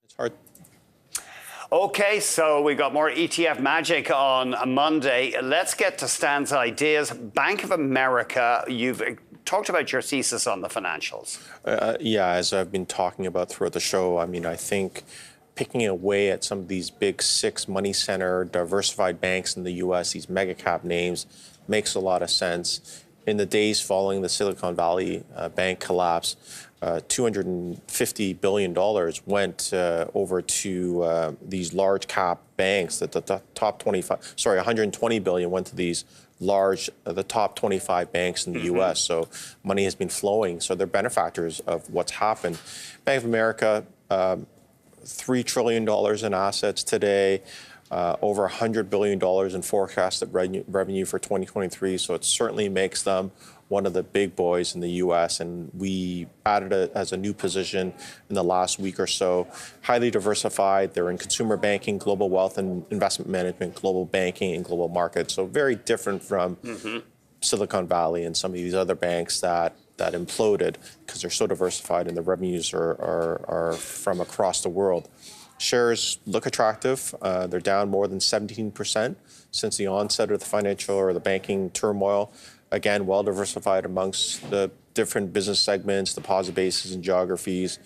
It's hard. Okay, so we got more ETF magic on Monday. Let's get to Stan's ideas. Bank of America, you've talked about your thesis on the financials. Yeah, as I've been talking about throughout the show, I mean, I think picking away at some of these big six money center diversified banks in the U.S., these mega cap names, makes a lot of sense. In the days following the Silicon Valley bank collapse, $250 billion went over to these large cap banks. That the top 25, sorry, 120 billion went to these the top 25 banks in the U.S. So money has been flowing. So they're benefactors of what's happened. Bank of America, $3 trillion in assets today. Over $100 billion in forecasted revenue for 2023. So it certainly makes them one of the big boys in the U.S. And we added it as a new position in the last week or so. Highly diversified. They're in consumer banking, global wealth and investment management, global banking and global markets. So very different from Silicon Valley and some of these other banks that imploded because they're so diversified and the revenues are from across the world. Shares look attractive. They're down more than 17% since the onset of the financial or the banking turmoil. Again, well diversified amongst the different business segments, deposit bases, and geographies.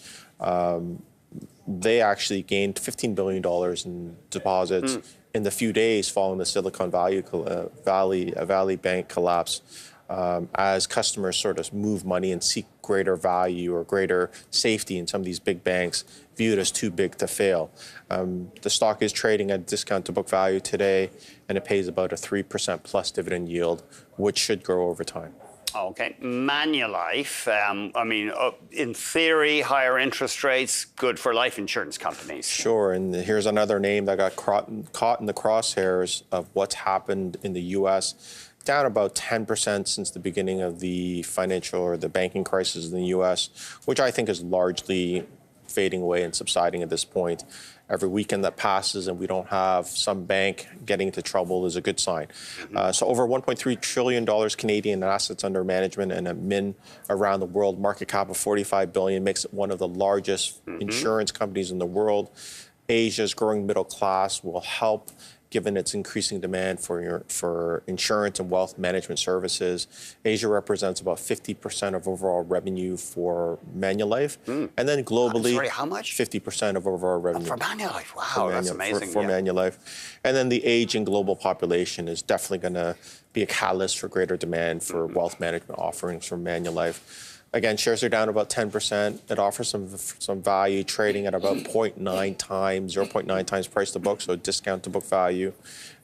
They actually gained $15 billion in deposits in the few days following the Silicon Valley Bank collapse. As customers sort of move money and seek greater value or greater safety in some of these big banks viewed as too big to fail. The stock is trading at a discount to book value today, and it pays about a 3% plus dividend yield, which should grow over time. Okay. Manulife, I mean, in theory, higher interest rates, good for life insurance companies. Sure, and here's another name that got caught in the crosshairs of what's happened in the U.S., down about 10% since the beginning of the financial or the banking crisis in the U.S., which I think is largely fading away and subsiding at this point. Every weekend that passes and we don't have some bank getting into trouble is a good sign. So over $1.3 trillion Canadian in assets under management and admin around the world, market cap of $45 billion, makes it one of the largest insurance companies in the world. Asia's growing middle class will help, given its increasing demand for insurance and wealth management services. Asia represents about 50% of overall revenue for Manulife. And then globally, sorry, how much? 50% of overall revenue. For Manulife, wow, that's amazing. For Manulife. And then the aging global population is definitely going to be a catalyst for greater demand for wealth management offerings from Manulife. Again, shares are down about 10%. It offers some value, trading at about 0.9 times price to book, so a discount to book value.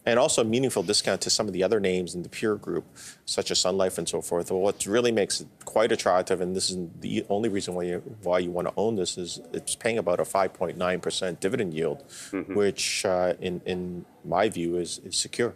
And also a meaningful discount to some of the other names in the peer group, such as Sun Life and so forth. Well, what really makes it quite attractive, and this is the only reason why you want to own this, is it's paying about a 5.9% dividend yield, which in my view is secure.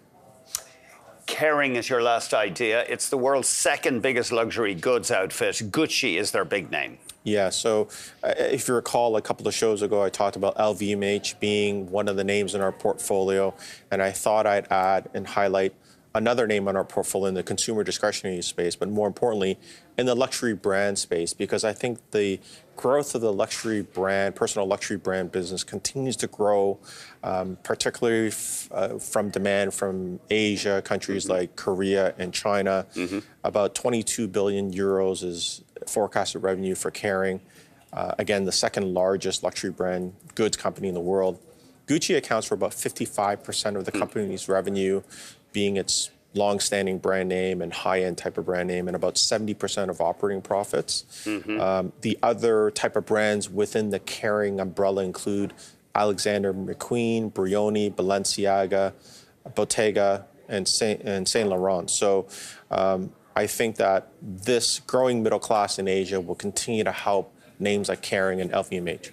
Kering is your last idea. It's the world's second biggest luxury goods outfit. Gucci is their big name. Yeah, so if you recall, a couple of shows ago, I talked about LVMH being one of the names in our portfolio, and I thought I'd add and highlight another name on our portfolio in the consumer discretionary space, but more importantly, in the luxury brand space, because I think the growth of the luxury brand, personal luxury brand business continues to grow, particularly from demand from Asia, countries like Korea and China. About 22 billion euros is forecasted revenue for Kering. Again, the second largest luxury brand goods company in the world. Gucci accounts for about 55% of the company's revenue, being its long-standing brand name and high-end type of brand name, and about 70% of operating profits. The other type of brands within the Kering umbrella include Alexander McQueen, Brioni, Balenciaga, Bottega, and Saint Laurent. So I think that this growing middle class in Asia will continue to help names like Kering and LVMH.